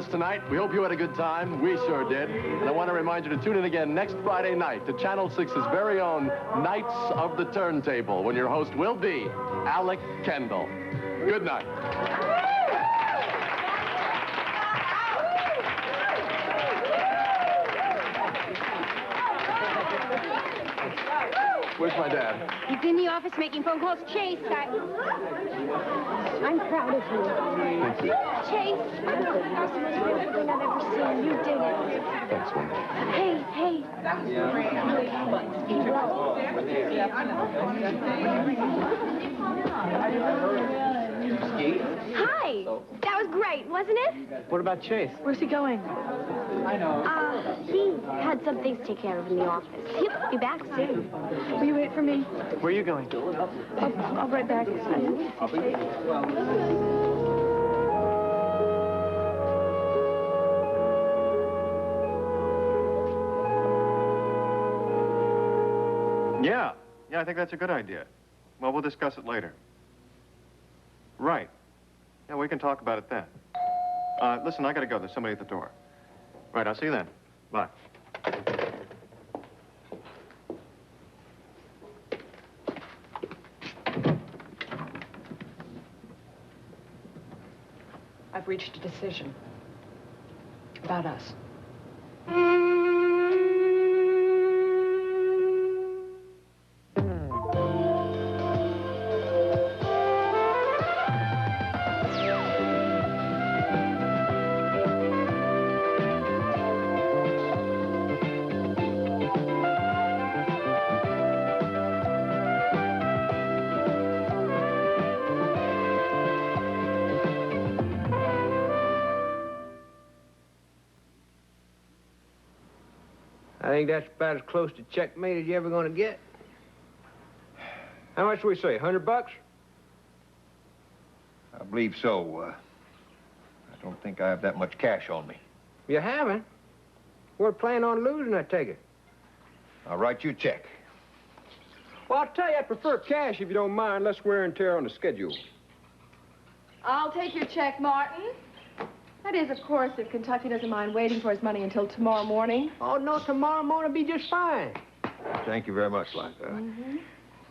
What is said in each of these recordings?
us tonight. We hope you had a good time. We sure did. And I want to remind you to tune in again next Friday night to Channel 6's very own Knights of the Turntable, when your host will be Alec Kendall. Good night. Where's my dad? He's in the office making phone calls. Chase, I'm proud of you. Thank you. Chase, that's the most beautiful thing I've ever seen. You did it. Thanks, Wendy. Hey. Hi. That was great, wasn't it? What about Chase? Where's he going? He had some things to take care of in the office. He'll be back soon. Will you wait for me? Where are you going? I'll be right back. Yeah, I think that's a good idea. Well, we'll discuss it later. Right. Yeah, we can talk about it then. Listen, I gotta go. There's somebody at the door. Right, I'll see you then. Bye. I've reached a decision about us. I think that's about as close to checkmate as you're ever going to get. How much do we say, $100? I believe so. I don't think I have that much cash on me. You haven't? We're planning on losing, I take it. I'll write you a check. Well, I'll tell you, I prefer cash if you don't mind, less wear and tear on the schedule. I'll take your check, Martin. That is, of course, if Kentucky doesn't mind waiting for his money until tomorrow morning. Oh, no, tomorrow morning will be just fine. Thank you very much, Liza.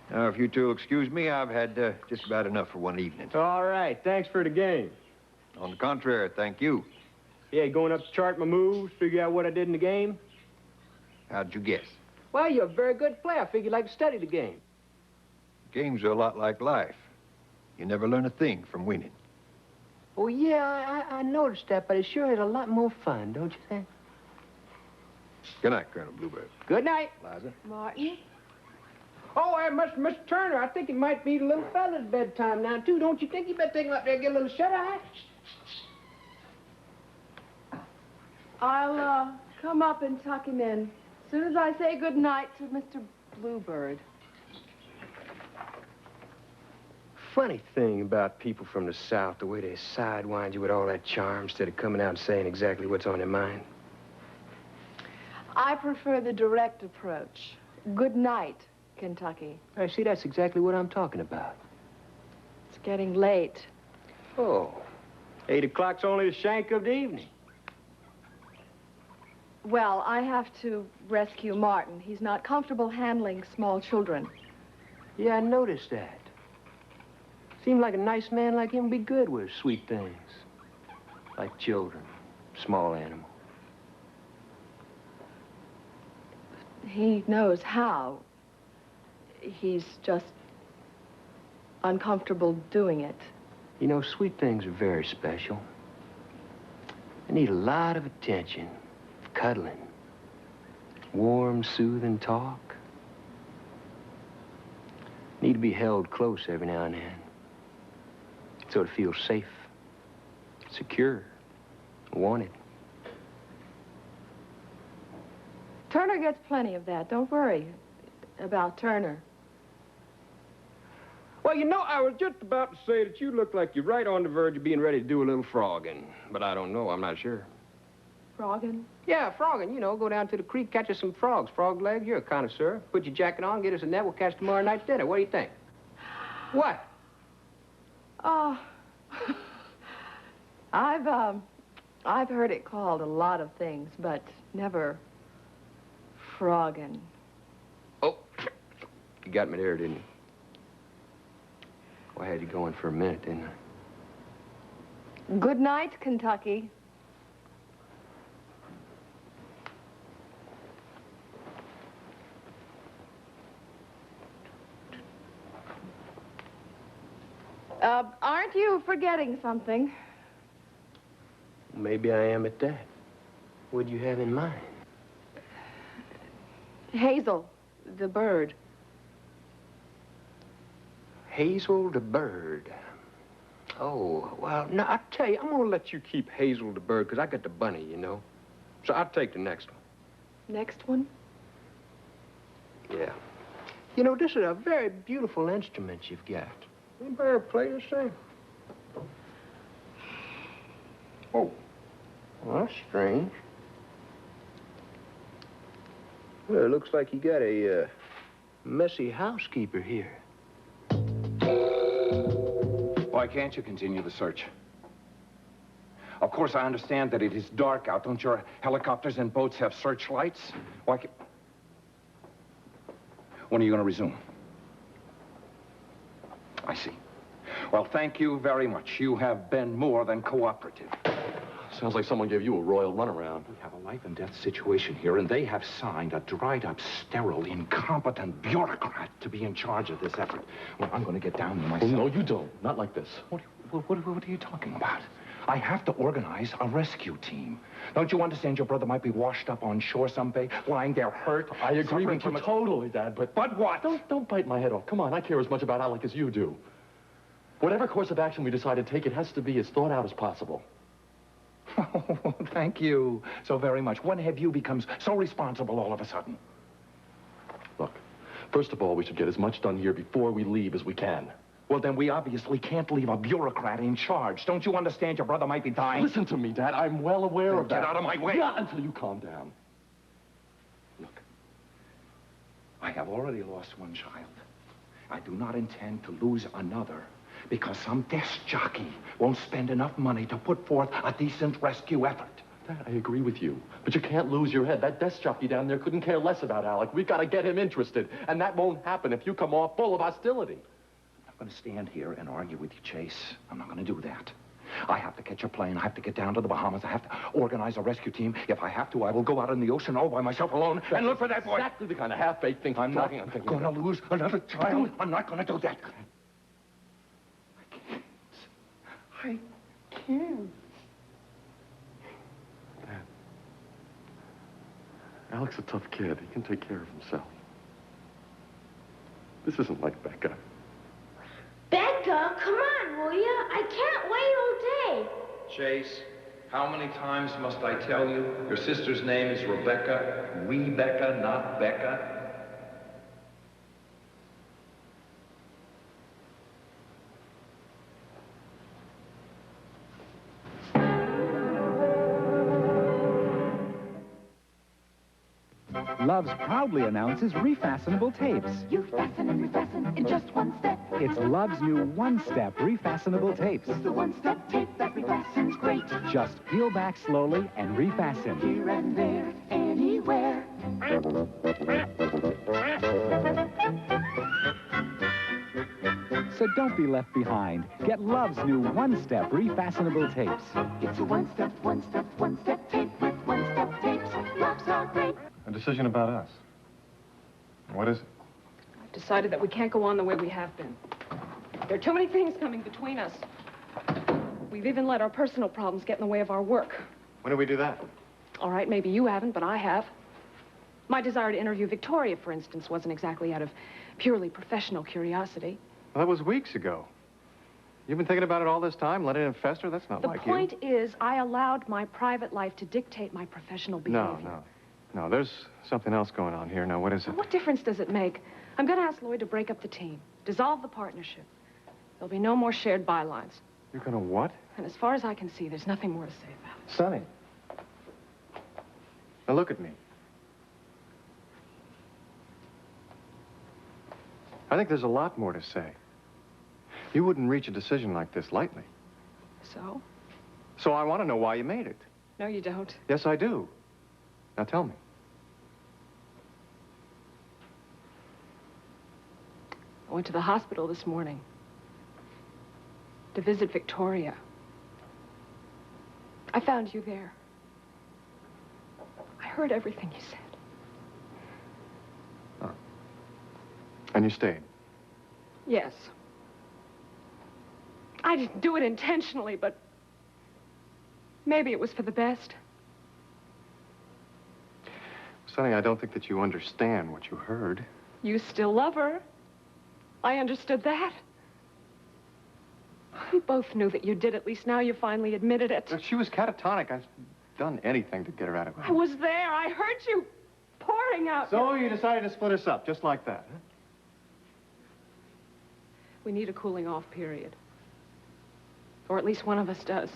Now, if you two will excuse me, I've had just about enough for one evening. All right, thanks for the game. On the contrary, thank you. Yeah, going up to chart my moves, figure out what I did in the game? How'd you guess? Well, you're a very good player. I figured you'd like to study the game. Games are a lot like life. You never learn a thing from winning. Oh, yeah, I noticed that, but it sure is a lot more fun, don't you think? Good night, Colonel Bluebird. Good night. Liza. Martin? Oh, Mr. Turner, I think it might be the little fella's bedtime now, too. Don't you think you better take him up there and get a little shut-eye? I'll, come up and tuck him in as soon as I say good night to Mr. Bluebird. Funny thing about people from the South, the way they sidewind you with all that charm instead of coming out and saying exactly what's on their mind. I prefer the direct approach. Good night, Kentucky. I see, that's exactly what I'm talking about. It's getting late. Oh, 8 o'clock's only the shank of the evening. Well, I have to rescue Martin. He's not comfortable handling small children. Yeah, I noticed that. Seemed like a nice man like him would be good with sweet things. Like children, small animals. He knows how. He's just uncomfortable doing it. You know, sweet things are very special. They need a lot of attention, cuddling, warm, soothing talk. Need to be held close every now and then, so it feels safe, secure, wanted. Turner gets plenty of that. Don't worry about Turner. Well, you know, I was just about to say that you look like you're right on the verge of being ready to do a little frogging. But I don't know. I'm not sure. Frogging? Yeah, frogging. You know, go down to the creek, catch us some frogs. Frog legs, you're a connoisseur. Put your jacket on, get us a net. We'll catch tomorrow night's dinner. What do you think? What? Oh, I've I've heard it called a lot of things, but never frogging. Oh, you got me there, didn't you? Well, I had you going for a minute, didn't I? Good night, Kentucky. Aren't you forgetting something? Maybe I am at that. What do you have in mind? Hazel, the bird. Hazel the bird. Oh, well, no, I tell you, I'm gonna let you keep Hazel the bird, because I got the bunny, you know. So I'll take the next one. Next one? Yeah. You know, this is a very beautiful instrument you've got. Anybody ever play this thing? Oh. Well, that's strange. Well, it looks like you got a messy housekeeper here. Why can't you continue the search? Of course, I understand that it is dark out. Don't your helicopters and boats have searchlights? Why can't... When are you going to resume? I see. Well, thank you very much. You have been more than cooperative. Sounds like someone gave you a royal runaround. We have a life and death situation here, and they have signed a dried-up, sterile, incompetent bureaucrat to be in charge of this effort. Well, I'm going to get down there myself. Oh, no, you don't. Not like this. What are you talking about? I have to organize a rescue team. Don't you understand your brother might be washed up on shore someday, lying there hurt? I agree with you totally, Dad, but... But what? Don't bite my head off. Come on, I care as much about Alec as you do. Whatever course of action we decide to take, it has to be as thought out as possible. Oh, thank you so very much. When have you become so responsible all of a sudden? Look, first of all, we should get as much done here before we leave as we can. Well, then we obviously can't leave a bureaucrat in charge. Don't you understand your brother might be dying? Listen to me, Dad. I'm well aware of that. Get out of my way. Not until you calm down. Look, I have already lost one child. I do not intend to lose another because some desk jockey won't spend enough money to put forth a decent rescue effort. Dad, I agree with you, but you can't lose your head. That desk jockey down there couldn't care less about Alec. We've got to get him interested, and that won't happen if you come off full of hostility. I'm going to stand here and argue with you, Chase. I'm not going to do that. I have to catch a plane. I have to get down to the Bahamas. I have to organize a rescue team. If I have to, I will go out in the ocean all by myself alone and look for that boy. Exactly the kind of half-baked thing I'm not going to lose another child. I'm not going to do that. I can't. Dad, Alec's a tough kid. He can take care of himself. This isn't like Becca. Becca, come on, will ya? I can't wait all day. Chase, how many times must I tell you your sister's name is Rebecca? Rebecca, not Becca. Love's proudly announces refastenable tapes. You fasten and refasten in just one step. It's Love's new one-step refastenable tapes. It's the one-step tape that refastens great. Just peel back slowly and refasten. Here and there, anywhere. So don't be left behind. Get Love's new one-step refastenable tapes. It's a one-step, one-step, one-step tape with one-step tapes. Love's are great. A decision about us. What is it? I've decided that we can't go on the way we have been. There are too many things coming between us. We've even let our personal problems get in the way of our work. When did we do that? All right, maybe you haven't, but I have. My desire to interview Victoria, for instance, wasn't exactly out of purely professional curiosity. Well, that was weeks ago. You've been thinking about it all this time, letting it fester? That's not like you. The point is, I allowed my private life to dictate my professional behavior. No, there's something else going on here. Now, what is it? What difference does it make? I'm going to ask Lloyd to break up the team, dissolve the partnership. There'll be no more shared bylines. You're gonna what? And as far as I can see, there's nothing more to say about it. Sonny. Now, look at me. I think there's a lot more to say. You wouldn't reach a decision like this lightly. So? So I want to know why you made it. No, you don't. Yes, I do. Now tell me. I went to the hospital this morning to visit Victoria. I found you there. I heard everything you said. Oh. And you stayed? Yes. I didn't do it intentionally, but maybe it was for the best. Sonny, I don't think that you understand what you heard. You still love her. I understood that. We both knew that you did. At least now you finally admitted it. She was catatonic. I've done anything to get her out of it. I was there. I heard you pouring out. So you decided to split us up, just like that, huh? We need a cooling off period. Or at least one of us does.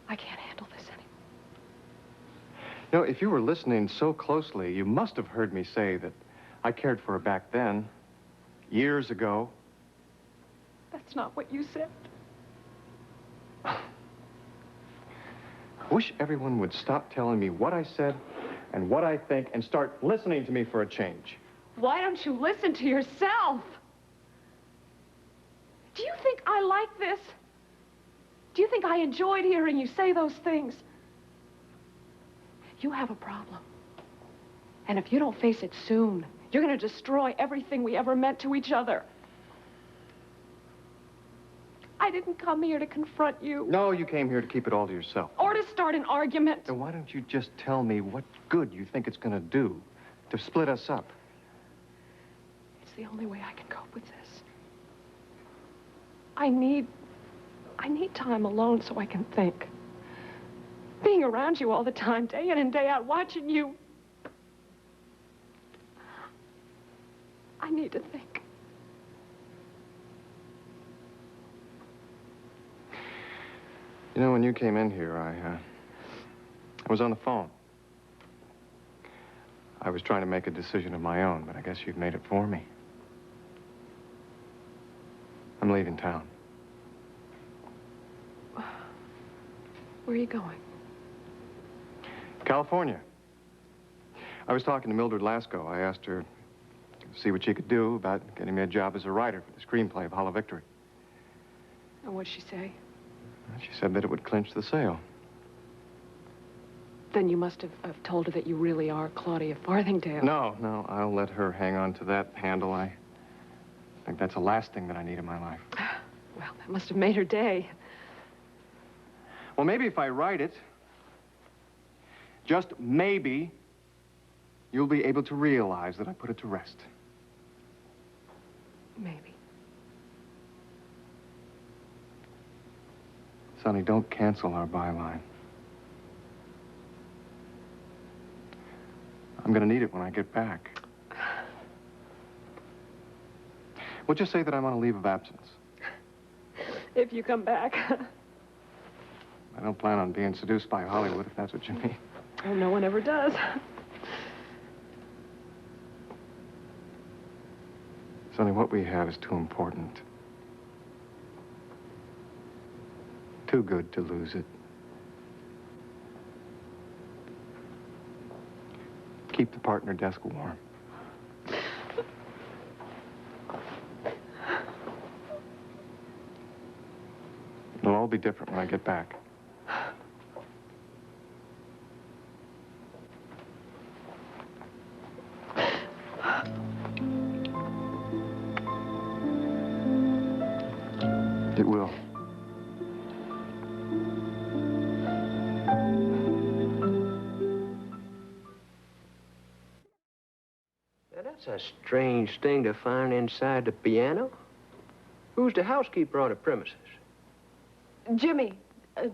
I can't handle this anymore. You know, if you were listening so closely, you must have heard me say that I cared for her back then, years ago. That's not what you said. I wish everyone would stop telling me what I said and what I think and start listening to me for a change. Why don't you listen to yourself? Do you think I like this? Do you think I enjoyed hearing you say those things? You have a problem. And if you don't face it soon, you're going to destroy everything we ever meant to each other. I didn't come here to confront you. No, you came here to keep it all to yourself. Or to start an argument. Then why don't you just tell me what good you think it's going to do to split us up? It's the only way I can cope with this. I need time alone so I can think. Being around you all the time, day in and day out, watching you. I need to think. You know, when you came in here, I was on the phone. I was trying to make a decision of my own, but I guess you've made it for me. I'm leaving town. Where are you going? California. I was talking to Mildred Lasco. I asked her to see what she could do about getting me a job as a writer for the screenplay of Hollow Victory. And what'd she say? She said that it would clinch the sale. Then you must have told her that you really are Claudia Farthingdale. No, I'll let her hang on to that handle. I think that's the last thing that I need in my life. Well, that must have made her day. Well, maybe if I write it, just maybe, you'll be able to realize that I put it to rest. Maybe. Sonny, don't cancel our byline. I'm gonna need it when I get back. We'll just say that I'm on a leave of absence. If you come back. I don't plan on being seduced by Hollywood, if that's what you mean. Oh, no one ever does. Sonny, what we have is too important. Too good to lose it. Keep the partner desk warm. It'll all be different when I get back. It will. Now, that's a strange thing to find inside the piano. Who's the housekeeper on the premises? Jimmy, I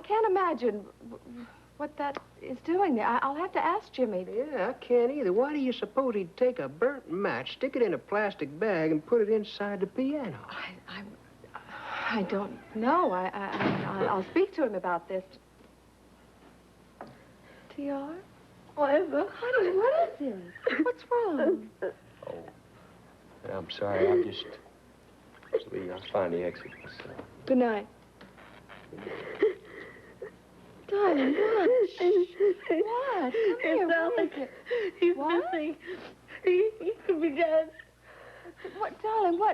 can't imagine what that is doing there. I'll have to ask Jimmy. Yeah, I can't either. Why do you suppose he'd take a burnt match, stick it in a plastic bag, and put it inside the piano? I don't know. I'll speak to him about this. T.R.? Whatever. Honey, what is it? What's wrong? Oh, I'm sorry. I'll find the exit. Good night. Darling, what? What? Come here. What is it? He's What? missing. He could be dead. What, darling, what?